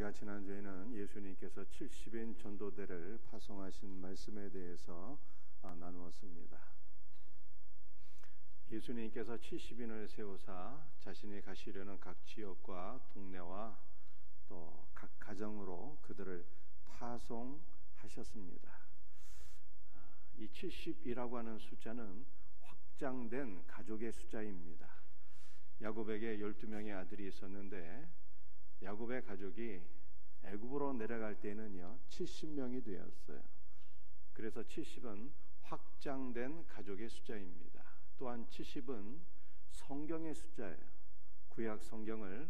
제가 지난주에는 예수님께서 70인 전도대를 파송하신 말씀에 대해서 나누었습니다. 예수님께서 70인을 세우사 자신이 가시려는 각 지역과 동네와 또 각 가정으로 그들을 파송하셨습니다. 이 70이라고 하는 숫자는 확장된 가족의 숫자입니다. 야곱에게 12명의 아들이 있었는데 야곱의 가족이 애굽으로 내려갈 때는요 70명이 되었어요. 그래서 70은 확장된 가족의 숫자입니다. 또한 70은 성경의 숫자예요. 구약 성경을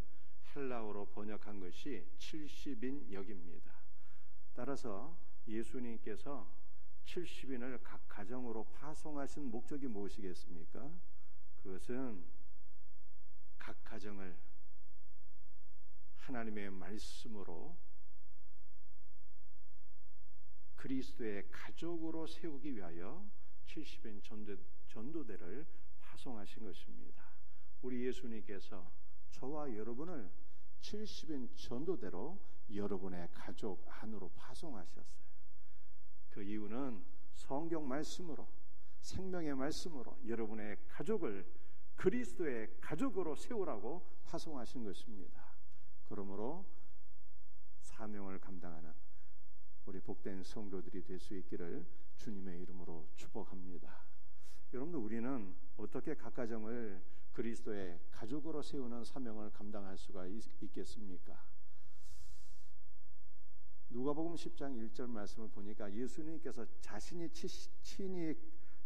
헬라어로 번역한 것이 70인 역입니다. 따라서 예수님께서 70인을 각 가정으로 파송하신 목적이 무엇이겠습니까? 그것은 각 가정을 하나님의 말씀으로 그리스도의 가족으로 세우기 위하여 70인 전도대를 파송하신 것입니다. 우리 예수님께서 저와 여러분을 70인 전도대로 여러분의 가족 안으로 파송하셨어요. 그 이유는 성경 말씀으로, 생명의 말씀으로 여러분의 가족을 그리스도의 가족으로 세우라고 파송하신 것입니다. 그러므로 사명을 감당하는 우리 복된 성도들이 될 수 있기를 주님의 이름으로 축복합니다. 여러분들, 우리는 어떻게 각 가정을 그리스도의 가족으로 세우는 사명을 감당할 수가 있겠습니까? 누가복음 10장 1절 말씀을 보니까 예수님께서 자신이 친히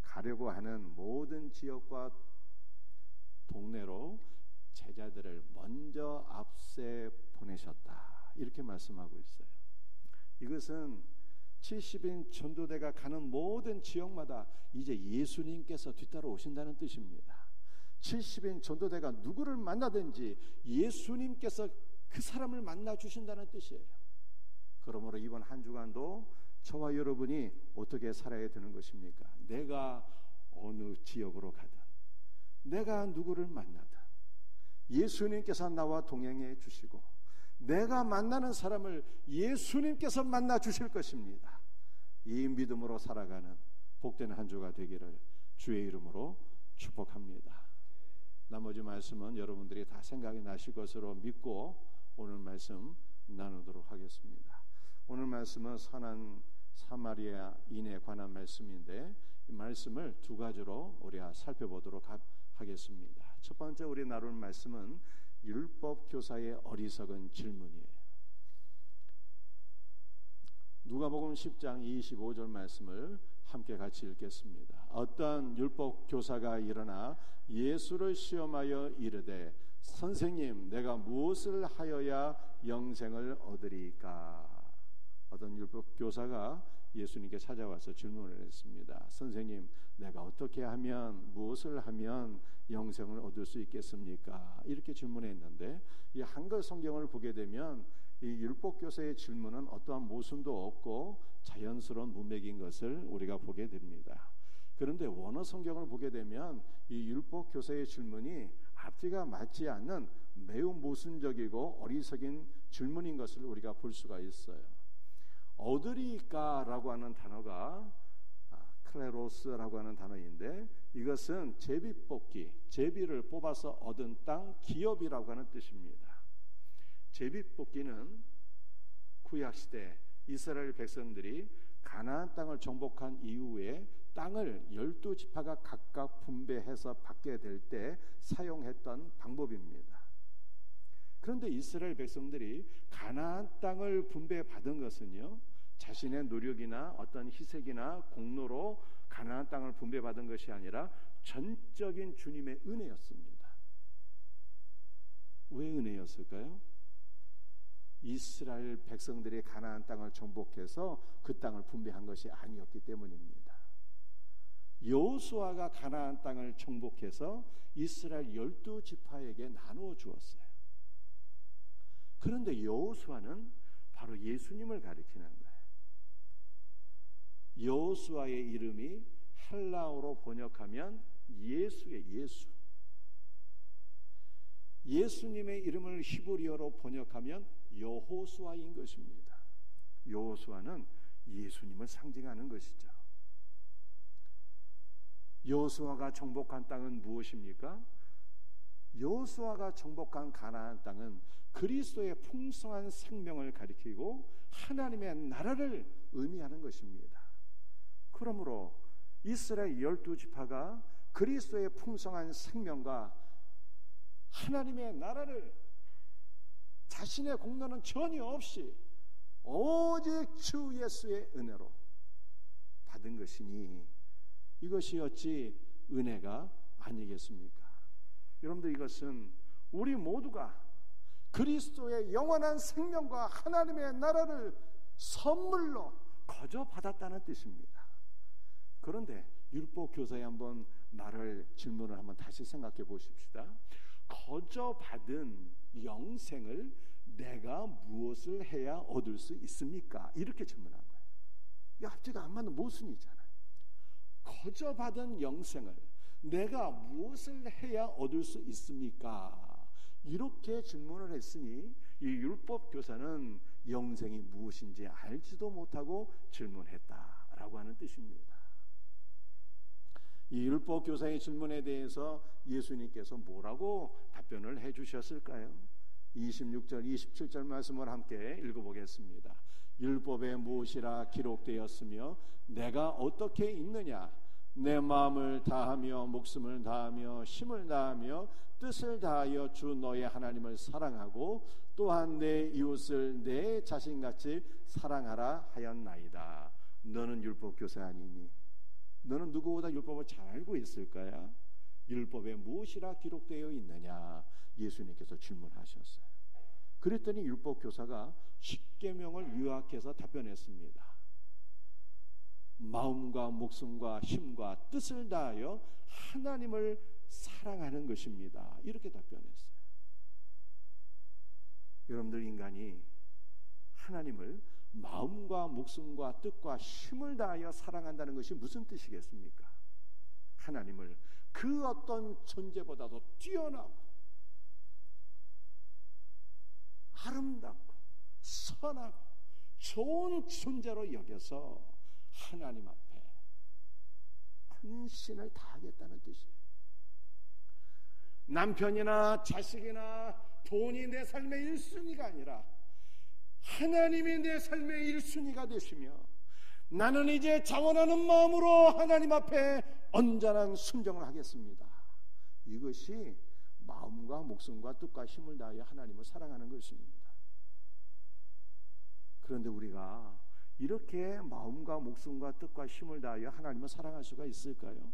가려고 하는 모든 지역과 동네로 제자들을 먼저 앞세 보내셨다, 이렇게 말씀하고 있어요. 이것은 70인 전도대가 가는 모든 지역마다 이제 예수님께서 뒤따라 오신다는 뜻입니다. 70인 전도대가 누구를 만나든지 예수님께서 그 사람을 만나 주신다는 뜻이에요. 그러므로 이번 한 주간도 저와 여러분이 어떻게 살아야 되는 것입니까? 내가 어느 지역으로 가든, 내가 누구를 만나든 예수님께서 나와 동행해 주시고 내가 만나는 사람을 예수님께서 만나 주실 것입니다. 이 믿음으로 살아가는 복된 한 주가 되기를 주의 이름으로 축복합니다. 나머지 말씀은 여러분들이 다 생각이 나실 것으로 믿고 오늘 말씀 나누도록 하겠습니다. 오늘 말씀은 선한 사마리아인에 관한 말씀인데 이 말씀을 두 가지로 우리가 살펴보도록 하겠습니다. 첫 번째 우리 나눌 말씀은 율법 교사의 어리석은 질문이에요. 누가복음 10장 25절 말씀을 함께 같이 읽겠습니다. 어떤 율법 교사가 일어나 예수를 시험하여 이르되 선생님, 내가 무엇을 하여야 영생을 얻으리까? 어떤 율법 교사가 예수님께 찾아와서 질문을 했습니다. 선생님, 내가 어떻게 하면, 무엇을 하면 영생을 얻을 수 있겠습니까? 이렇게 질문했는데 이 한글 성경을 보게 되면 이 율법 교사의 질문은 어떠한 모순도 없고 자연스러운 문맥인 것을 우리가 보게 됩니다. 그런데 원어 성경을 보게 되면 이 율법 교사의 질문이 앞뒤가 맞지 않는 매우 모순적이고 어리석인 질문인 것을 우리가 볼 수가 있어요. 얻으리까라고 하는 단어가 클레로스라고 하는 단어인데 이것은 제비를 뽑아서 얻은 땅, 기업이라고 하는 뜻입니다. 제비뽑기는 구약시대 이스라엘 백성들이 가나안 땅을 정복한 이후에 땅을 12지파가 각각 분배해서 받게 될 때 사용했던 방법입니다. 그런데 이스라엘 백성들이 가나안 땅을 분배받은 것은요, 자신의 노력이나 어떤 희생이나 공로로 가나안 땅을 분배받은 것이 아니라 전적인 주님의 은혜였습니다. 왜 은혜였을까요? 이스라엘 백성들이 가나안 땅을 정복해서 그 땅을 분배한 것이 아니었기 때문입니다. 여호수아가 가나안 땅을 정복해서 이스라엘 12지파에게 나누어 주었어요. 그런데 여호수아는 바로 예수님을 가리키는 거예요. 여호수아의 이름이 헬라어로 번역하면 예수의 예수. 예수님의 이름을 히브리어로 번역하면 여호수아인 것입니다. 여호수아는 예수님을 상징하는 것이죠. 여호수아가 정복한 땅은 무엇입니까? 여호수아가 정복한 가나안 땅은 그리스도의 풍성한 생명을 가리키고 하나님의 나라를 의미하는 것입니다. 그러므로 이스라엘 12지파가 그리스도의 풍성한 생명과 하나님의 나라를 자신의 공로는 전혀 없이 오직 주 예수의 은혜로 받은 것이니 이것이 어찌 은혜가 아니겠습니까? 여러분들, 이것은 우리 모두가 그리스도의 영원한 생명과 하나님의 나라를 선물로 거저 받았다는 뜻입니다. 그런데 율법 교사에 한번 질문을 한번 다시 생각해 보십시다. 거저 받은 영생을 내가 무엇을 해야 얻을 수 있습니까? 이렇게 질문한 거예요. 이 앞뒤가 안 맞는 모순이잖아요. 거저 받은 영생을 내가 무엇을 해야 얻을 수 있습니까? 이렇게 질문을 했으니 이 율법 교사는 영생이 무엇인지 알지도 못하고 질문했다라고 하는 뜻입니다. 이 율법 교사의 질문에 대해서 예수님께서 뭐라고 답변을 해주셨을까요? 26절, 27절 말씀을 함께 읽어보겠습니다. 율법에 무엇이라 기록되었으며 내가 어떻게 읽느냐? 내 마음을 다하며 목숨을 다하며 힘을 다하며 뜻을 다하여 주 너의 하나님을 사랑하고 또한 내 이웃을 내 자신같이 사랑하라 하였나이다. 너는 율법 교사 아니니? 너는 누구보다 율법을 잘 알고 있을까요? 율법에 무엇이라 기록되어 있느냐? 예수님께서 질문하셨어요. 그랬더니 율법 교사가 십계명을 요약해서 답변했습니다. 마음과 목숨과 힘과 뜻을 다하여 하나님을 사랑하는 것입니다. 이렇게 답변했어요. 여러분들, 인간이 하나님을 마음과 목숨과 뜻과 힘을 다하여 사랑한다는 것이 무슨 뜻이겠습니까? 하나님을 그 어떤 존재보다도 뛰어나고 아름답고 선하고 좋은 존재로 여겨서 하나님 앞에 헌신을 다하겠다는 뜻이에요. 남편이나 자식이나 돈이 내 삶의 1순위가 아니라 하나님이 내 삶의 1순위가 되시며 나는 이제 자원하는 마음으로 하나님 앞에 언제나 순종을 하겠습니다. 이것이 마음과 목숨과 뜻과 힘을 다하여 하나님을 사랑하는 것입니다. 그런데 우리가 이렇게 마음과 목숨과 뜻과 힘을 다하여 하나님을 사랑할 수가 있을까요?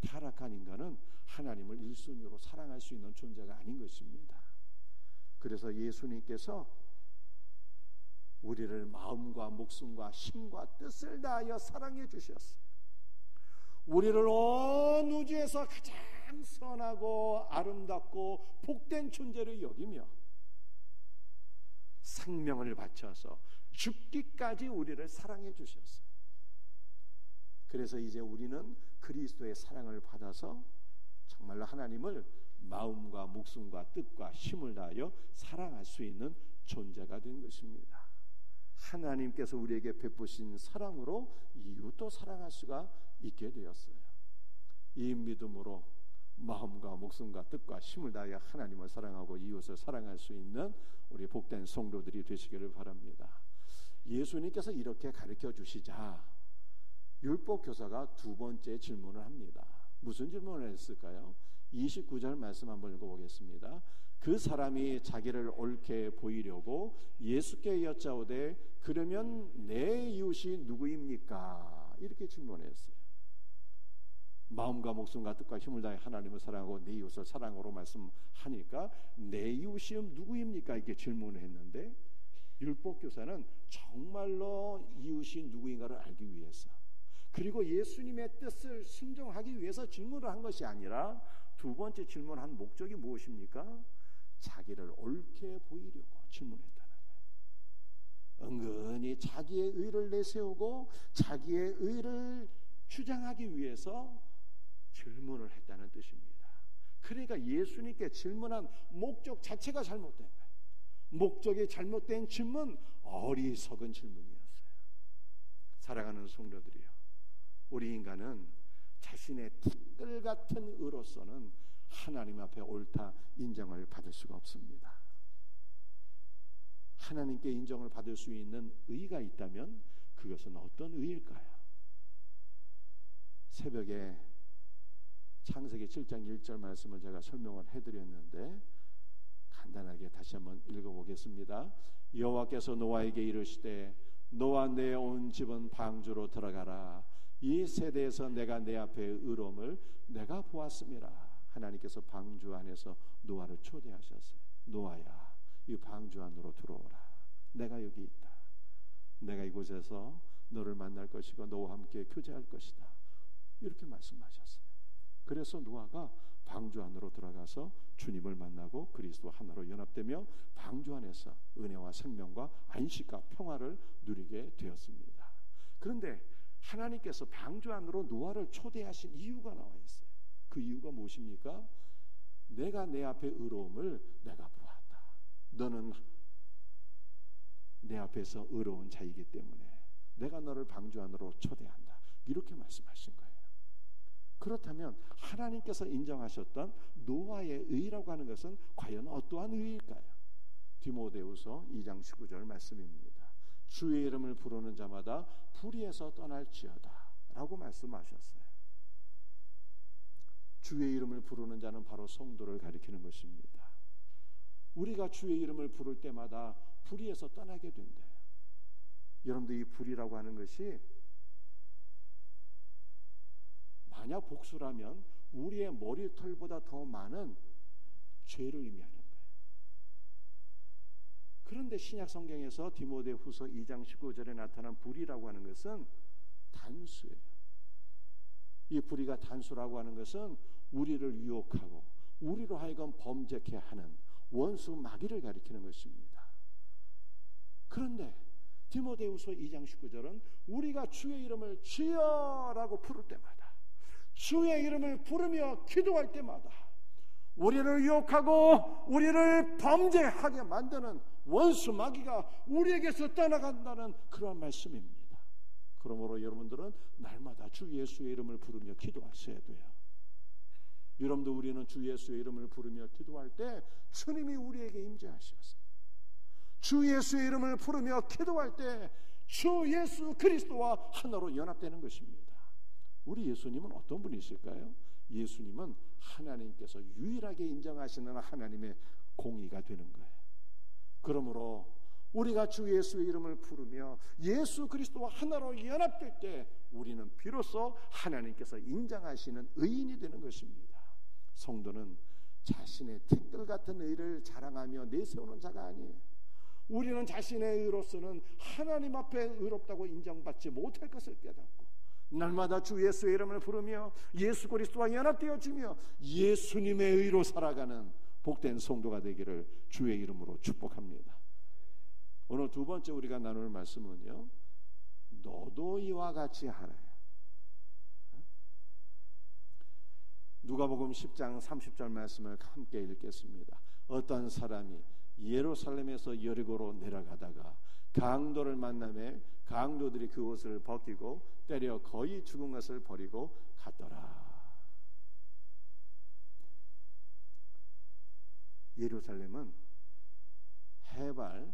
타락한 인간은 하나님을 1순위로 사랑할 수 있는 존재가 아닌 것입니다. 그래서 예수님께서 우리를 마음과 목숨과 힘과 뜻을 다하여 사랑해 주셨어요. 우리를 온 우주에서 가장 선하고 아름답고 복된 존재로 여기며 생명을 바쳐서 죽기까지 우리를 사랑해 주셨어요. 그래서 이제 우리는 그리스도의 사랑을 받아서 정말로 하나님을 마음과 목숨과 뜻과 힘을 다하여 사랑할 수 있는 존재가 된 것입니다. 하나님께서 우리에게 베푸신 사랑으로 이웃도 사랑할 수가 있게 되었어요. 이 믿음으로 마음과 목숨과 뜻과 힘을 다하여 하나님을 사랑하고 이웃을 사랑할 수 있는 우리 복된 성도들이 되시기를 바랍니다. 예수님께서 이렇게 가르쳐 주시자 율법 교사가 두 번째 질문을 합니다. 무슨 질문을 했을까요? 29절 말씀 한번 읽어보겠습니다. 그 사람이 자기를 옳게 보이려고 예수께 여짜오되 그러면 내 이웃이 누구입니까? 이렇게 질문했어요. 마음과 목숨과 뜻과 힘을 다해 하나님을 사랑하고 내 이웃을 사랑으로 말씀하니까 내 이웃이 누구입니까? 이렇게 질문을 했는데 율법교사는 정말로 이웃이 누구인가를 알기 위해서 그리고 예수님의 뜻을 순종하기 위해서 질문을 한 것이 아니라 두 번째 질문한 목적이 무엇입니까? 자기를 옳게 보이려고 질문했다는 거예요. 은근히 자기의 의를 내세우고 자기의 의를 주장하기 위해서 질문을 했다는 뜻입니다. 그러니까 예수님께 질문한 목적 자체가 잘못된 거예요. 목적이 잘못된 질문, 어리석은 질문이었어요. 사랑하는 성도들이요, 우리 인간은 자신의 티끌 같은 의로서는 하나님 앞에 옳다 인정을 받을 수가 없습니다. 하나님께 인정을 받을 수 있는 의가 있다면 그것은 어떤 의일까요? 새벽에 창세기 7장 1절 말씀을 제가 설명을 해드렸는데 간단하게 다시 한번 읽어보겠습니다. 여호와께서 노아에게 이르시되 너와 내 온 집은 방주로 들어가라. 이 세대에서 내가 내 앞에 의로움을 내가 보았음이라. 하나님께서 방주 안에서 노아를 초대하셨어요. 노아야, 이 방주 안으로 들어오라. 내가 여기 있다. 내가 이곳에서 너를 만날 것이고 너와 함께 교제할 것이다. 이렇게 말씀하셨어요. 그래서 노아가 방주 안으로 들어가서 주님을 만나고 그리스도와 하나로 연합되며 방주 안에서 은혜와 생명과 안식과 평화를 누리게 되었습니다. 그런데 하나님께서 방주 안으로 노아를 초대하신 이유가 나와 있어요. 그 이유가 무엇입니까? 내가 내 앞에 의로움을 내가 보았다. 너는 내 앞에서 의로운 자이기 때문에 내가 너를 방주 안으로 초대한다. 이렇게 말씀하신 거예요. 그렇다면 하나님께서 인정하셨던 노아의 의라고 하는 것은 과연 어떠한 의일까요? 디모데후서 2장 19절 말씀입니다. 주의 이름을 부르는 자마다 불의에서 떠날지어다 라고 말씀하셨어요. 주의 이름을 부르는 자는 바로 성도를 가리키는 것입니다. 우리가 주의 이름을 부를 때마다 불의에서 떠나게 된대요. 여러분들, 이 불의라고 하는 것이 만약 복수라면 우리의 머리털보다 더 많은 죄를 의미하는 거예요. 그런데 신약 성경에서 디모데후서 2장 19절에 나타난 불의라고 하는 것은 단수예요. 이 불의가 단수라고 하는 것은 우리를 유혹하고 우리로 하여금 범죄케 하는 원수 마귀를 가리키는 것입니다. 그런데 디모데후서 2장 19절은 우리가 주의 이름을 주여라고 부를 때마다, 주의 이름을 부르며 기도할 때마다 우리를 유혹하고 우리를 범죄하게 만드는 원수 마귀가 우리에게서 떠나간다는 그러한 말씀입니다. 그러므로 여러분들은 날마다 주 예수의 이름을 부르며 기도하셔야 돼요. 여러분들, 우리는 주 예수의 이름을 부르며 기도할 때 주님이 우리에게 임재하셨어요. 주 예수의 이름을 부르며 기도할 때 주 예수 그리스도와 하나로 연합되는 것입니다. 우리 예수님은 어떤 분이실까요? 예수님은 하나님께서 유일하게 인정하시는 하나님의 공의가 되는 거예요. 그러므로 우리가 주 예수의 이름을 부르며 예수 그리스도와 하나로 연합될 때 우리는 비로소 하나님께서 인정하시는 의인이 되는 것입니다. 성도는 자신의 티끌 같은 의를 자랑하며 내세우는 자가 아니에요. 우리는 자신의 의로서는 하나님 앞에 의롭다고 인정받지 못할 것을 깨닫고 날마다 주 예수의 이름을 부르며 예수 그리스도와 연합되어지며 예수님의 의로 살아가는 복된 성도가 되기를 주의 이름으로 축복합니다. 오늘 두 번째 우리가 나눌 말씀은요, 너도 이와 같이 하라. 누가복음 10장 30절 말씀을 함께 읽겠습니다. 어떤 사람이 예루살렘에서 여리고로 내려가다가 강도를 만나매 강도들이 그 옷을 벗기고 때려 거의 죽은 것을 버리고 갔더라. 예루살렘은 해발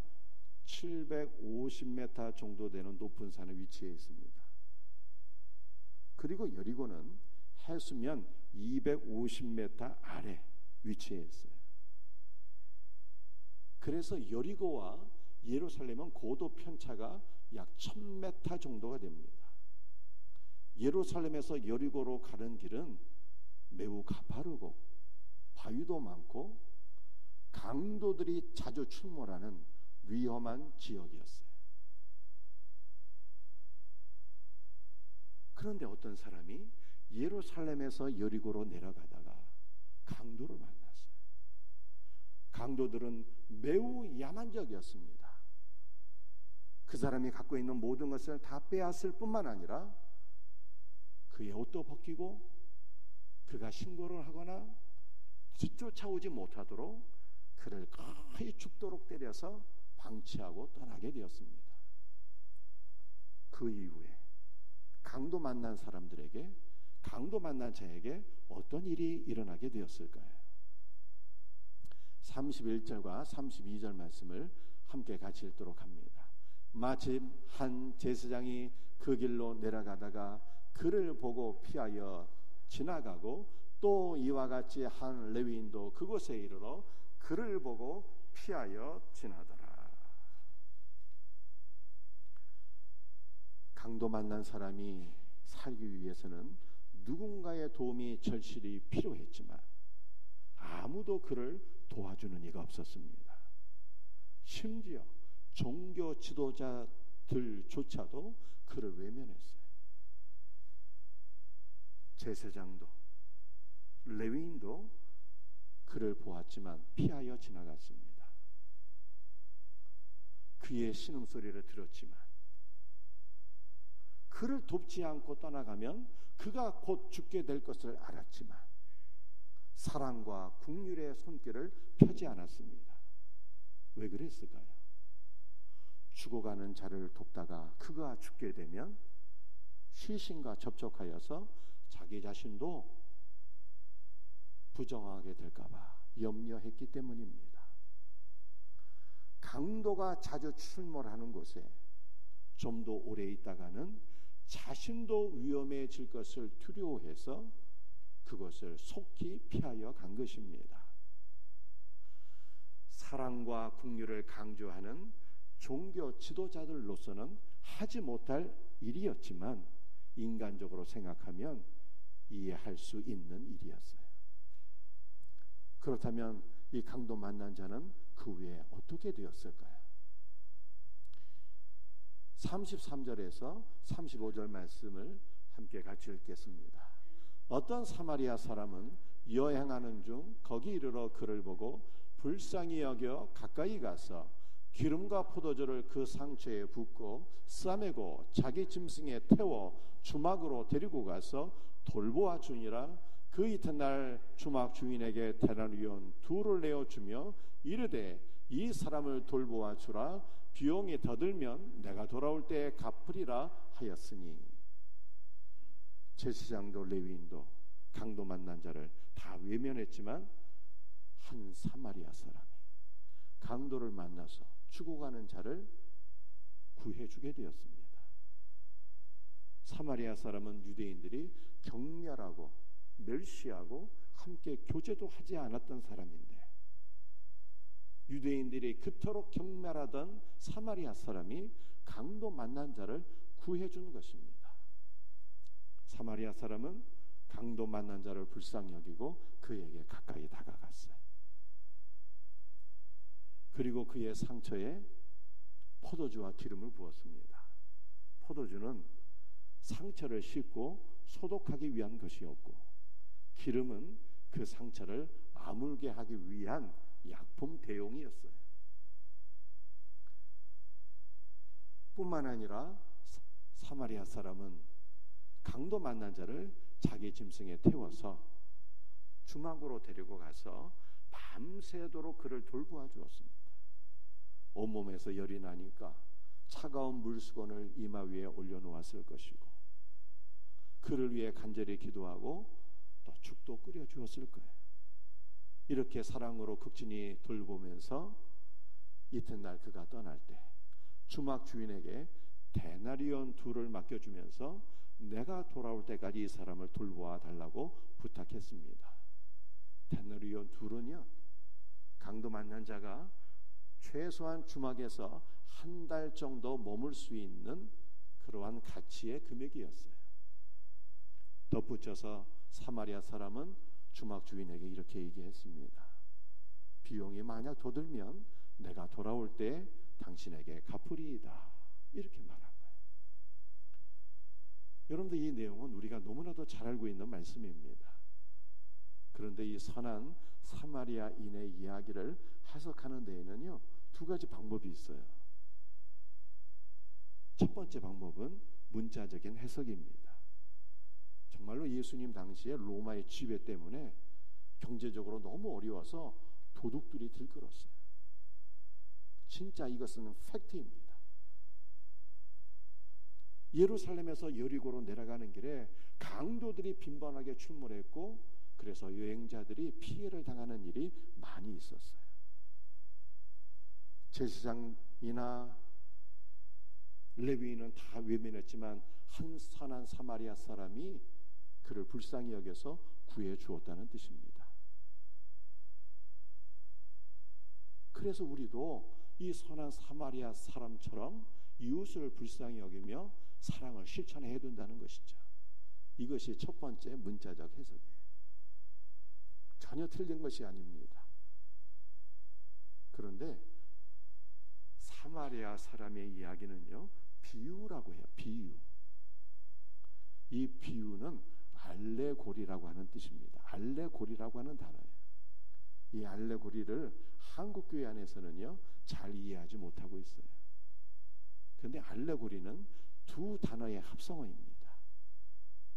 750m 정도 되는 높은 산에 위치해 있습니다. 그리고 여리고는 해수면 250m 아래 위치해 있어요. 그래서 여리고와 예루살렘은 고도 편차가 약 1000m 정도가 됩니다. 예루살렘에서 여리고로 가는 길은 매우 가파르고 바위도 많고 강도들이 자주 출몰하는 위험한 지역이었어요. 그런데 어떤 사람이 예루살렘에서 여리고로 내려가다가 강도를 만났어요. 강도들은 매우 야만적이었습니다. 그 사람이 갖고 있는 모든 것을 다 빼앗을 뿐만 아니라 그의 옷도 벗기고 그가 신고를 하거나 뒤쫓아오지 못하도록 그를 거의 죽도록 때려서 방치하고 떠나게 되었습니다. 그 이후에 강도 만난 사람들에게, 강도 만난 자에게 어떤 일이 일어나게 되었을까요? 31절과 32절 말씀을 함께 같이 읽도록 합니다. 마침 한 제사장이 그 길로 내려가다가 그를 보고 피하여 지나가고, 또 이와 같이 한 레위인도 그곳에 이르러 그를 보고 피하여 지나더라. 강도 만난 사람이 살기 위해서는 누군가의 도움이 절실히 필요했지만 아무도 그를 도와주는 이가 없었습니다. 심지어 종교 지도자들조차도 그를 외면했어요. 제사장도 레위인도 그를 보았지만 피하여 지나갔습니다. 그의 신음소리를 들었지만, 그를 돕지 않고 떠나가면 그가 곧 죽게 될 것을 알았지만 사랑과 긍휼의 손길을 펴지 않았습니다. 왜 그랬을까요? 죽어가는 자를 돕다가 그가 죽게 되면 시신과 접촉하여서 자기 자신도 부정하게 될까봐 염려했기 때문입니다. 강도가 자주 출몰하는 곳에 좀 더 오래 있다가는 자신도 위험해질 것을 두려워해서 그것을 속히 피하여 간 것입니다. 사랑과 긍휼을 강조하는 종교 지도자들로서는 하지 못할 일이었지만 인간적으로 생각하면 이해할 수 있는 일이었어요. 그렇다면 이 강도 만난 자는 그 후에 어떻게 되었을까요? 33절에서 35절 말씀을 함께 같이 읽겠습니다. 어떤 사마리아 사람은 여행하는 중 거기 이르러 그를 보고 불쌍히 여겨 가까이 가서 기름과 포도주를 그 상처에 붓고 싸매고 자기 짐승에 태워 주막으로 데리고 가서 돌보아 주니라. 그 이튿날 주막 주인에게 데나리온 둘을 내어주며 이르되 이 사람을 돌보아 주라. 비용이 더 들면 내가 돌아올 때에 갚으리라 하였으니. 제사장도 레위인도 강도 만난 자를 다 외면했지만 한 사마리아 사람이 강도를 만나서 죽어가는 자를 구해주게 되었습니다. 사마리아 사람은 유대인들이 경멸하고 멸시하고 함께 교제도 하지 않았던 사람인데, 유대인들이 그토록 경멸하던 사마리아 사람이 강도 만난 자를 구해준 것입니다. 사마리아 사람은 강도 만난 자를 불쌍히 여기고 그에게 가까이 다가갔어요. 그리고 그의 상처에 포도주와 기름을 부었습니다. 포도주는 상처를 씻고 소독하기 위한 것이었고, 기름은 그 상처를 아물게 하기 위한 약품 대용이었어요. 뿐만 아니라 사마리아 사람은 강도 만난 자를 자기 짐승에 태워서 주막으로 데리고 가서 밤새도록 그를 돌보아 주었습니다. 온몸에서 열이 나니까 차가운 물수건을 이마 위에 올려놓았을 것이고, 그를 위해 간절히 기도하고 또 죽도 끓여 주었을 거예요. 이렇게 사랑으로 극진히 돌보면서 이튿날 그가 떠날 때 주막 주인에게 데나리온 둘을 맡겨주면서 내가 돌아올 때까지 이 사람을 돌보아 달라고 부탁했습니다. 데나리온 둘은요, 강도 만난 자가 최소한 주막에서 한 달 정도 머물 수 있는 그러한 가치의 금액이었어요. 덧붙여서 사마리아 사람은 주막 주인에게 이렇게 얘기했습니다. 비용이 만약 더 들면 내가 돌아올 때 당신에게 갚으리이다. 이렇게 말한 거예요. 여러분들, 이 내용은 우리가 너무나도 잘 알고 있는 말씀입니다. 그런데 이 선한 사마리아인의 이야기를 해석하는 데에는요, 두 가지 방법이 있어요. 첫 번째 방법은 문자적인 해석입니다. 정말로 예수님 당시에 로마의 지배 때문에 경제적으로 너무 어려워서 도둑들이 들끓었어요. 진짜 이것은 팩트입니다. 예루살렘에서 여리고로 내려가는 길에 강도들이 빈번하게 출몰했고, 그래서 여행자들이 피해를 당하는 일이 많이 있었어요. 제사장이나 레위인은 다 외면했지만 한 선한 사마리아 사람이 그를 불쌍히 여겨서 구해 주었다는 뜻입니다. 그래서 우리도 이 선한 사마리아 사람처럼 이웃을 불쌍히 여기며 사랑을 실천해야 된다는 것이죠. 이것이 첫 번째 문자적 해석이에요. 전혀 틀린 것이 아닙니다. 그런데 사마리아 사람의 이야기는요, 비유라고 해요. 비유. 이 비유는 알레고리라고 하는 뜻입니다. 알레고리라고 하는 단어예요. 이 알레고리를 한국 교회 안에서는요, 잘 이해하지 못하고 있어요. 그런데 알레고리는 두 단어의 합성어입니다.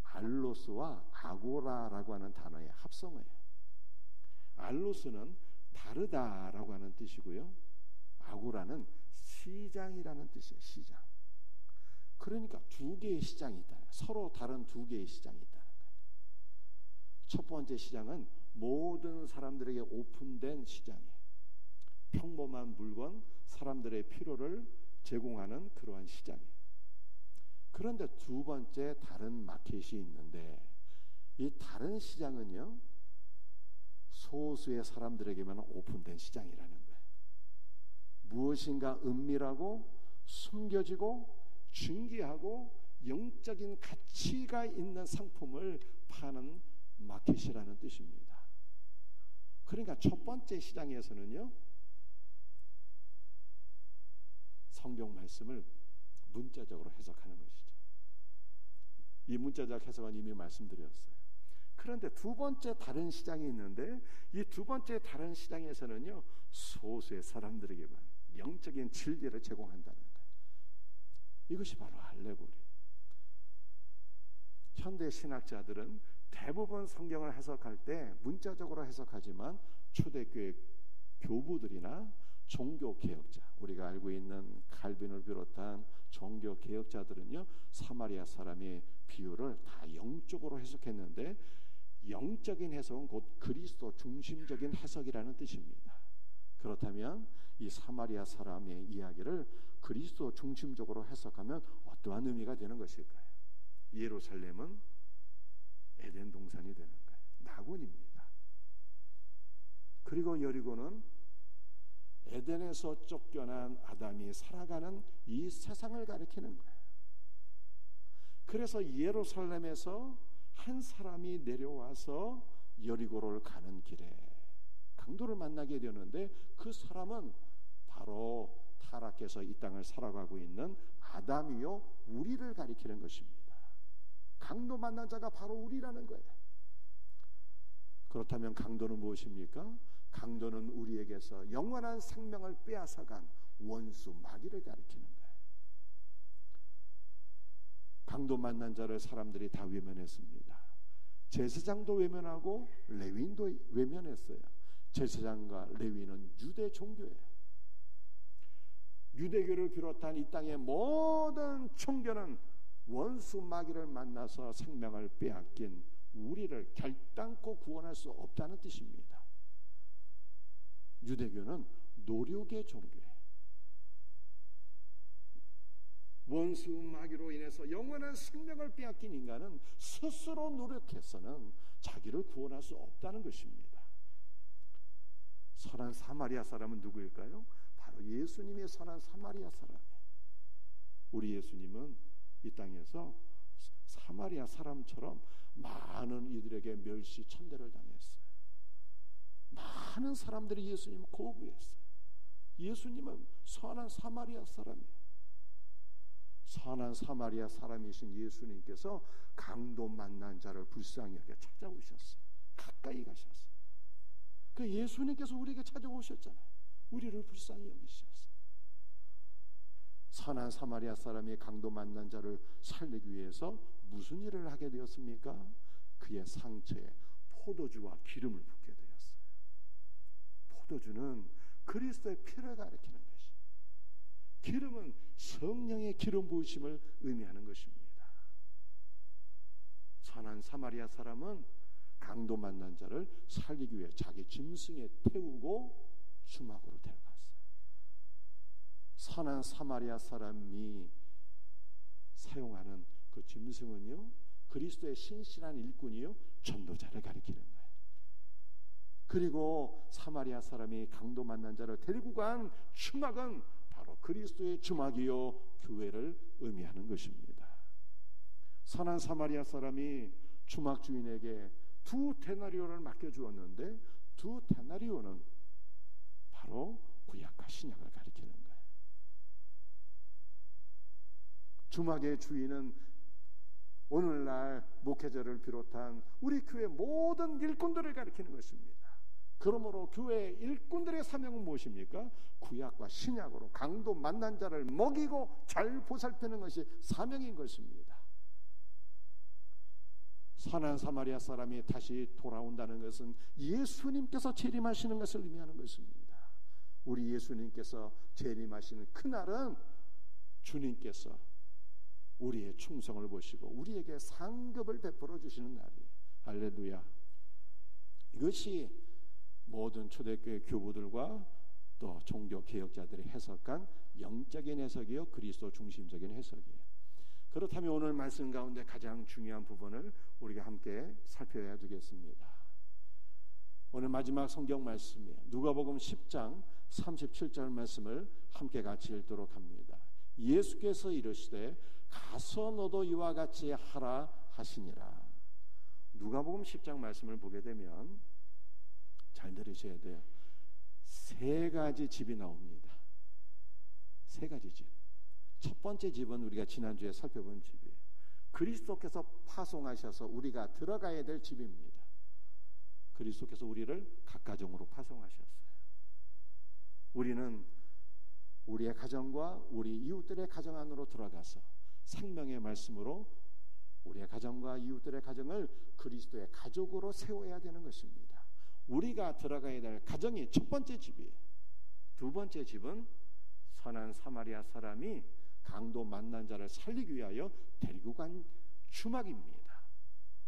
알로스와 아고라라고 하는 단어의 합성어예요. 알로스는 다르다라고 하는 뜻이고요, 아고라는 시장이라는 뜻이에요. 시장. 그러니까 두 개의 시장이 있다. 서로 다른 두 개의 시장이 있다는 거예요. 첫 번째 시장은 모든 사람들에게 오픈된 시장이에요. 평범한 물건, 사람들의 필요를 제공하는 그러한 시장이에요. 그런데 두 번째 다른 마켓이 있는데, 이 다른 시장은요, 소수의 사람들에게만 오픈된 시장이라는 거예요. 무엇인가 은밀하고 숨겨지고 중귀하고 영적인 가치가 있는 상품을 파는 마켓이라는 뜻입니다. 그러니까 첫 번째 시장에서는요, 성경 말씀을 문자적으로 해석하는 것이죠. 이 문자적 해석은 이미 말씀드렸어요. 그런데 두 번째 다른 시장이 있는데, 이 두 번째 다른 시장에서는요, 소수의 사람들에게만 영적인 진리를 제공한다는 거예요. 이것이 바로 알레고리. 현대 신학자들은 대부분 성경을 해석할 때 문자적으로 해석하지만, 초대교회 교부들이나 종교개혁자, 우리가 알고 있는 칼빈을 비롯한 종교개혁자들은요, 사마리아 사람의 비유를 다 영적으로 해석했는데, 영적인 해석은 곧 그리스도 중심적인 해석이라는 뜻입니다. 그렇다면 이 사마리아 사람의 이야기를 그리스도 중심적으로 해석하면 어떠한 의미가 되는 것일까요? 예루살렘은 에덴 동산이 되는 거예요. 낙원입니다. 그리고 여리고는 에덴에서 쫓겨난 아담이 살아가는 이 세상을 가리키는 거예요. 그래서 예루살렘에서 한 사람이 내려와서 여리고를 가는 길에 강도를 만나게 되는데, 그 사람은 바로 타락해서 이 땅을 살아가고 있는 아담이요, 우리를 가리키는 것입니다. 강도 만난 자가 바로 우리라는 거예요. 그렇다면 강도는 무엇입니까? 강도는 우리에게서 영원한 생명을 빼앗아간 원수 마귀를 가리키는 거예요. 강도 만난 자를 사람들이 다 외면했습니다. 제사장도 외면하고 레위인도 외면했어요. 제사장과 레위인은 유대 종교예요. 유대교를 비롯한 이 땅의 모든 종교는 원수 마귀를 만나서 생명을 빼앗긴 우리를 결단코 구원할 수 없다는 뜻입니다. 유대교는 노력의 종교예요. 원수 마귀로 인해서 영원한 생명을 빼앗긴 인간은 스스로 노력해서는 자기를 구원할 수 없다는 것입니다. 선한 사마리아 사람은 누구일까요? 바로 예수님의 선한 사마리아 사람이에요. 우리 예수님은 이 땅에서 사마리아 사람처럼 많은 이들에게 멸시 천대를 당했어요. 많은 사람들이 예수님을 거부했어요. 예수님은 선한 사마리아 사람이에요. 선한 사마리아 사람이신 예수님께서 강도 만난 자를 불쌍히 여겨 찾아오셨어요. 가까이 가셨어요. 그 예수님께서 우리에게 찾아오셨잖아요. 우리를 불쌍히 여기셨어요. 선한 사마리아 사람이 강도 만난 자를 살리기 위해서 무슨 일을 하게 되었습니까? 그의 상처에 포도주와 기름을 붓게 돼요. 포도주는 그리스도의 피를 가리키는 것이. 기름은 성령의 기름 부으심을 의미하는 것입니다. 선한 사마리아 사람은 강도 만난 자를 살리기 위해 자기 짐승에 태우고 주막으로 데려갔어요. 선한 사마리아 사람이 사용하는 그 짐승은요, 그리스도의 신실한 일꾼이요, 전도자를 가리키는 거예요. 그리고 사마리아 사람이 강도 만난 자를 데리고 간 주막은 바로 그리스도의 주막이요, 교회를 의미하는 것입니다. 선한 사마리아 사람이 주막 주인에게 2데나리온을 맡겨주었는데 2데나리온은 바로 구약과 신약을 가리키는 거예요. 주막의 주인은 오늘날 목회자를 비롯한 우리 교회 모든 일꾼들을 가리키는 것입니다. 그러므로 교회 일꾼들의 사명은 무엇입니까? 구약과 신약으로 강도 만난 자를 먹이고 잘 보살피는 것이 사명인 것입니다. 선한 사마리아 사람이 다시 돌아온다는 것은 예수님께서 재림하시는 것을 의미하는 것입니다. 우리 예수님께서 재림하시는 그날은 주님께서 우리의 충성을 보시고 우리에게 상급을 베풀어 주시는 날이에요. 할렐루야. 이것이 모든 초대교회 교부들과 또 종교 개혁자들이 해석한 영적인 해석이요, 그리스도 중심적인 해석이에요. 그렇다면 오늘 말씀 가운데 가장 중요한 부분을 우리가 함께 살펴야 되겠습니다. 오늘 마지막 성경 말씀이에요. 누가복음 10장 37절 말씀을 함께 같이 읽도록 합니다. 예수께서 이르시되 가서 너도 이와 같이 하라 하시니라. 누가복음 10장 말씀을 보게 되면 잘 들으셔야 돼요. 3가지 집이 나옵니다. 3가지 집. 첫 번째 집은 우리가 지난주에 살펴본 집이에요. 그리스도께서 파송하셔서 우리가 들어가야 될 집입니다. 그리스도께서 우리를 각가정으로 파송하셨어요. 우리는 우리의 가정과 우리 이웃들의 가정 안으로 들어가서 생명의 말씀으로 우리의 가정과 이웃들의 가정을 그리스도의 가족으로 세워야 되는 것입니다. 우리가 들어가야 될 가정이 첫 번째 집이에요. 두 번째 집은 선한 사마리아 사람이 강도 만난 자를 살리기 위하여 데리고 간 주막입니다.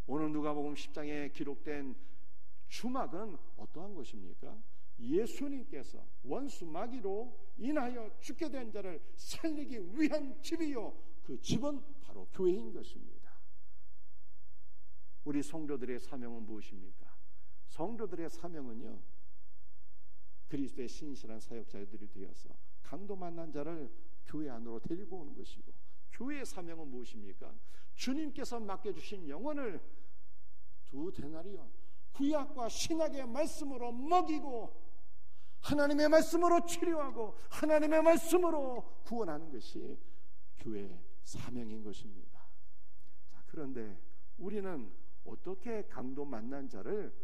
오늘 누가복음 10장에 기록된 주막은 어떠한 것입니까? 예수님께서 원수 마귀로 인하여 죽게 된 자를 살리기 위한 집이요, 그 집은 바로 교회인 것입니다. 우리 성도들의 사명은 무엇입니까? 성도들의 사명은요, 그리스도의 신실한 사역자들이 되어서 강도 만난 자를 교회 안으로 데리고 오는 것이고, 교회의 사명은 무엇입니까? 주님께서 맡겨주신 영혼을 2데나리온 구약과 신약의 말씀으로 먹이고 하나님의 말씀으로 치료하고 하나님의 말씀으로 구원하는 것이 교회의 사명인 것입니다. 자, 그런데 우리는 어떻게 강도 만난 자를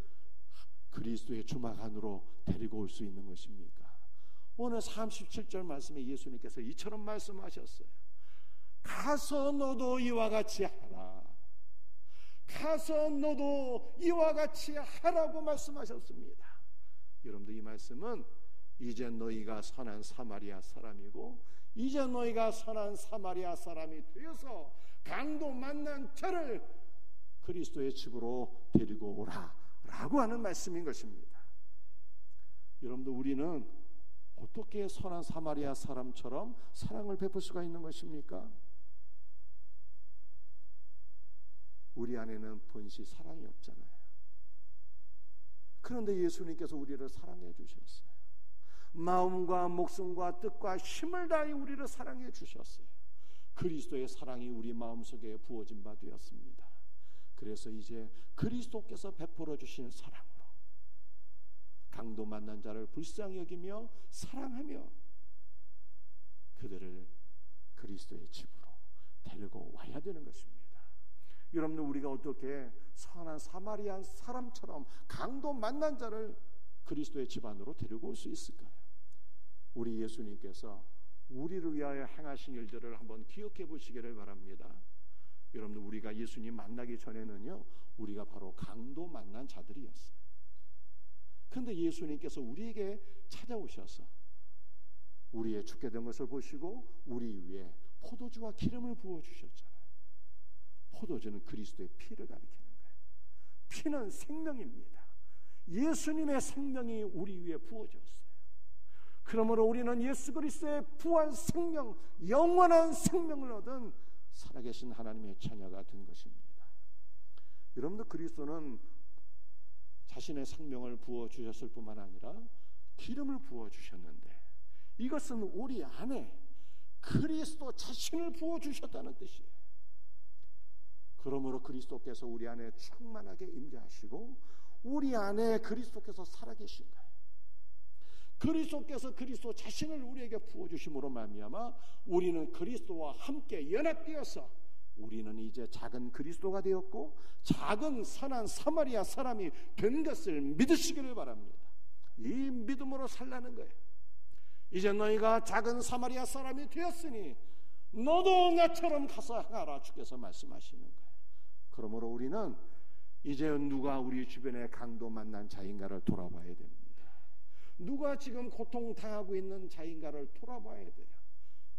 그리스도의 주막 안으로 데리고 올 수 있는 것입니까? 오늘 37절 말씀에 예수님께서 이처럼 말씀하셨어요. 가서 너도 이와 같이 하라. 가서 너도 이와 같이 하라고 말씀하셨습니다. 여러분들, 이 말씀은 이제 너희가 선한 사마리아 사람이고 이제 너희가 선한 사마리아 사람이 되어서 강도 만난 자를 그리스도의 집으로 데리고 오라 라고 하는 말씀인 것입니다. 여러분들, 우리는 어떻게 선한 사마리아 사람처럼 사랑을 베풀 수가 있는 것입니까? 우리 안에는 본시 사랑이 없잖아요. 그런데 예수님께서 우리를 사랑해 주셨어요. 마음과 목숨과 뜻과 힘을 다해 우리를 사랑해 주셨어요. 그리스도의 사랑이 우리 마음속에 부어진 바 되었습니다. 그래서 이제 그리스도께서 베풀어 주신 사랑으로 강도 만난 자를 불쌍히 여기며 사랑하며 그들을 그리스도의 집으로 데리고 와야 되는 것입니다. 여러분들, 우리가 어떻게 선한 사마리아 사람처럼 강도 만난 자를 그리스도의 집 안으로 데리고 올 수 있을까요? 우리 예수님께서 우리를 위하여 행하신 일들을 한번 기억해 보시기를 바랍니다. 여러분들, 우리가 예수님 만나기 전에는요, 우리가 바로 강도 만난 자들이었어요. 그런데 예수님께서 우리에게 찾아오셔서 우리의 죽게 된 것을 보시고 우리 위에 포도주와 기름을 부어주셨잖아요. 포도주는 그리스도의 피를 가리키는 거예요. 피는 생명입니다. 예수님의 생명이 우리 위에 부어졌어요. 그러므로 우리는 예수 그리스도의 부활 생명, 영원한 생명을 얻은 살아계신 하나님의 자녀가 된 것입니다. 여러분들, 그리스도는 자신의 생명을 부어주셨을 뿐만 아니라 기름을 부어주셨는데, 이것은 우리 안에 그리스도 자신을 부어주셨다는 뜻이에요. 그러므로 그리스도께서 우리 안에 충만하게 임재하시고 우리 안에 그리스도께서 살아계신 거예요. 그리스도께서 그리스도 자신을 우리에게 부어주심으로 말미암아 우리는 그리스도와 함께 연합되어서 우리는 이제 작은 그리스도가 되었고 작은 선한 사마리아 사람이 된 것을 믿으시기를 바랍니다. 이 믿음으로 살라는 거예요. 이제 너희가 작은 사마리아 사람이 되었으니 너도 나처럼 가서 행하라, 주께서 말씀하시는 거예요. 그러므로 우리는 이제 누가 우리 주변에 강도 만난 자인가를 돌아봐야 됩니다. 누가 지금 고통당하고 있는 자인가를 돌아봐야 돼요.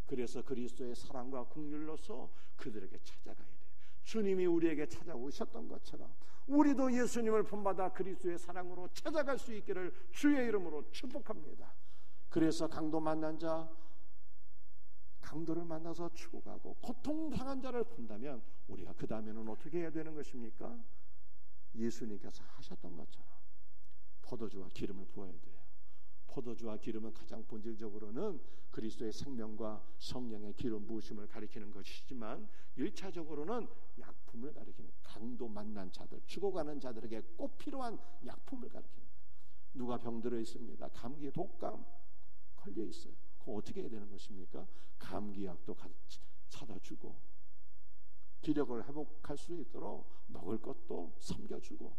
그래서 그리스도의 사랑과 긍휼로서 그들에게 찾아가야 돼요. 주님이 우리에게 찾아오셨던 것처럼 우리도 예수님을 본받아 그리스도의 사랑으로 찾아갈 수 있기를 주의 이름으로 축복합니다. 그래서 강도 만난 자, 강도를 만나서 추구가고 고통당한 자를 본다면 우리가 그 다음에는 어떻게 해야 되는 것입니까? 예수님께서 하셨던 것처럼 포도주와 기름을 부어야 돼요. 포도주와 기름은 가장 본질적으로는 그리스도의 생명과 성령의 기름 부으심을 가리키는 것이지만 1차적으로는 약품을 가리키는, 강도 만난 자들, 죽어가는 자들에게 꼭 필요한 약품을 가리키는 거예요. 누가 병들어 있습니다. 감기, 독감 걸려 있어요. 그럼 어떻게 해야 되는 것입니까? 감기약도 같이 사다 주고 기력을 회복할 수 있도록 먹을 것도 섬겨주고,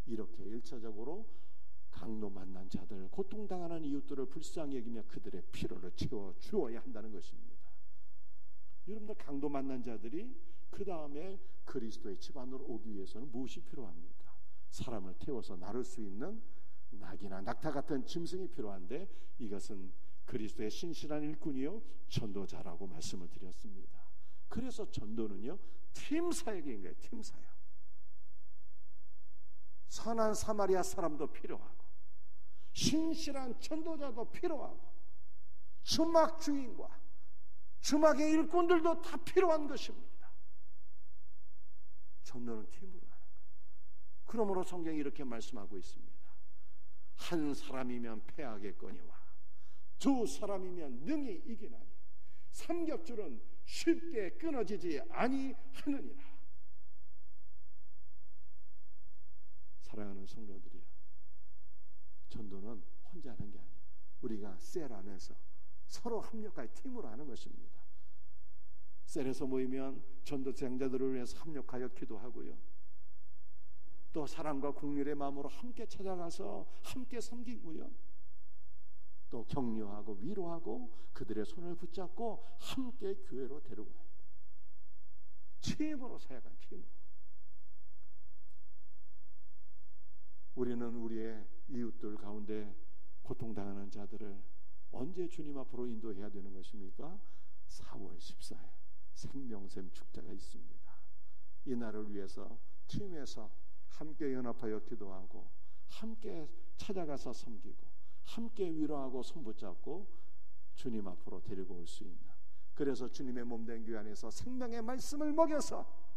이렇게 1차적으로 강도 만난 자들, 고통당하는 이웃들을 불쌍히 여기며 그들의 필요를 채워주어야 한다는 것입니다. 여러분들, 강도 만난 자들이 그 다음에 그리스도의 집 안으로 오기 위해서는 무엇이 필요합니까? 사람을 태워서 나를 수 있는 낙이나 낙타 같은 짐승이 필요한데, 이것은 그리스도의 신실한 일꾼이요 전도자라고 말씀을 드렸습니다. 그래서 전도는요 팀 사역인 거예요. 팀 사역. 선한 사마리아 사람도 필요하고 신실한 전도자도 필요하고 주막 주인과 주막의 일꾼들도 다 필요한 것입니다. 전도는 팀으로 하는 거예요. 그러므로 성경이 이렇게 말씀하고 있습니다. 한 사람이면 패하겠거니와 두 사람이면 능히 이기나니 삼겹줄은 쉽게 끊어지지 아니하느니라. 사랑하는 성도들이요, 전도는 혼자 하는 게 아니에요. 우리가 셀 안에서 서로 합력할 팀으로 하는 것입니다. 셀에서 모이면 전도생자들을 위해서 합력하여 기도하고요, 또 사랑과 긍휼의 마음으로 함께 찾아가서 함께 섬기고요, 또 격려하고 위로하고 그들의 손을 붙잡고 함께 교회로 데리고 가야 돼요. 팀으로 사역한 팀으로. 우리는 우리의 이웃들 가운데 고통당하는 자들을 언제 주님 앞으로 인도해야 되는 것입니까? 4월 14일 생명샘 축제가 있습니다. 이 날을 위해서 팀에서 함께 연합하여 기도하고 함께 찾아가서 섬기고 함께 위로하고 손붙잡고 주님 앞으로 데리고 올 수 있는, 그래서 주님의 몸된 교회 안에서 생명의 말씀을 먹여서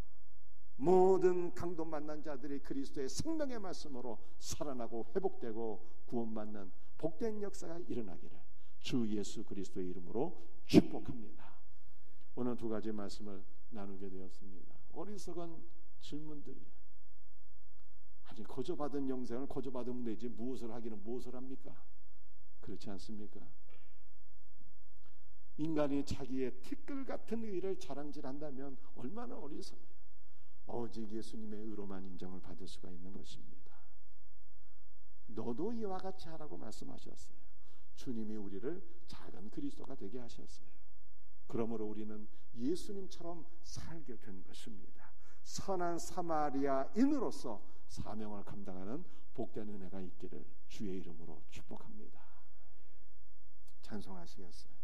모든 강도 만난 자들이 그리스도의 생명의 말씀으로 살아나고 회복되고 구원받는 복된 역사가 일어나기를 주 예수 그리스도의 이름으로 축복합니다. 오늘 두 가지 말씀을 나누게 되었습니다. 어리석은 질문들이에요. 아니, 거저받은 영생을 거저받으면 되지 무엇을 하기는 무엇을 합니까? 그렇지 않습니까? 인간이 자기의 티끌 같은 의를 자랑질한다면 얼마나 어리석어요. 오직 예수님의 의로만 인정을 받을 수가 있는 것입니다. 너도 이와 같이 하라고 말씀하셨어요. 주님이 우리를 작은 그리스도가 되게 하셨어요. 그러므로 우리는 예수님처럼 살게 된 것입니다. 선한 사마리아인으로서 사명을 감당하는 복된 은혜가 있기를 주의 이름으로 축복합니다. 찬송하시겠어요?